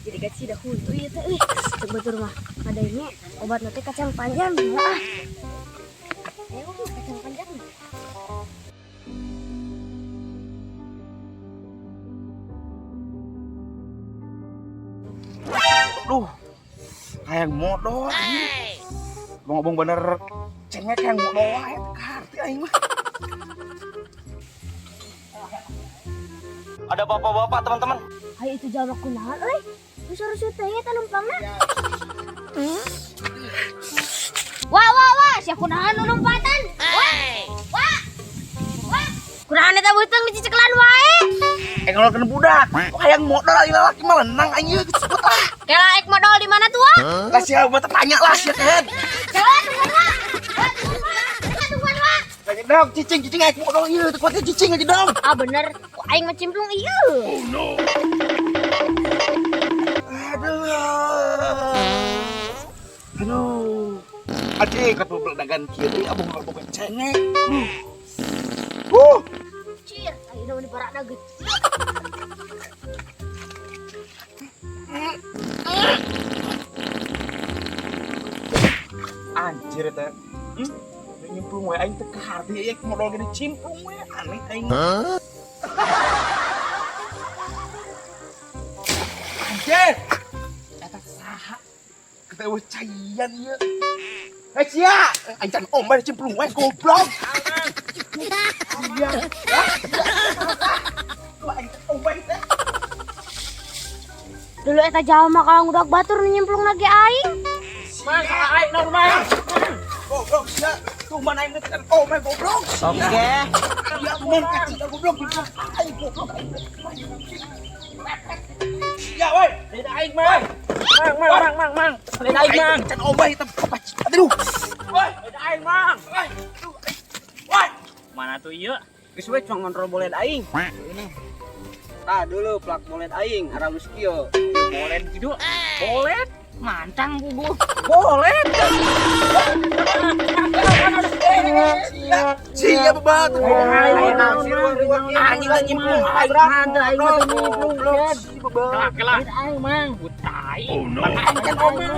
jadi gaji dah huntu ieu teh euy. Cek batur mah. Ada ini obat nanti kacang panjang. Wah. Ayo kacang panjang. Duh, kayak modal. Ngomong bener, cengek kayak modal wae karti aing mah. Ada bapak-bapak teman-teman. Hai itu jamak kunaon euy. Geus harus teh eta numpangna. Wah, sia kunaon nu numpatan? Wah. Kunaon eta beuteng diciceklan wae. Kalau kena budak, kayak modal ieu laki mah lenang anjing cepet lah. Kela ek modal di mana tuh? Lah sia mah tanya lah sia teh. Kela tungguan wah. Kayak dong cicing ek modal ieu teu kuatnya cicing aja dong. Ah bener, aing mah cimplung ieu. Oh no. Aduh. Adik kata dagan kiri abang boga cengek. Cir, ayeuna mah di barakna geus. Anjir eta. Nyemplung we aing teh kahar ieu modal gini cimplung we aneh aing. Anjir. Eta saha? Kita we caian ieu. Cia, aing can omba cimplung we goblok. Iya. Aing omba teh. Dulu eta jalma kalang udah batur nyemplung lagi aing. Mang, aing normal. Goblok sia. Tuh mana aing teh omba goblok. Oke. Ya mun kecil goblok. Aing goblok. Ya woi, lidah aing mang. Mang. Lidah aing mang. Can omba hitam. Aduh. Woi, lidah aing mang. Woi. Mana tuh ieu? Geus we cuma ngontrol bolet aing. Tah dulu plak bolet aing aralus kieu. Bolet gitu. Bolet mantang bubuh. Bolet. Sia bebat. Anjing lagi nyemplung. Ada aing mah nyemplung. Kelah. Aing mang butai. Maka aing kan omel.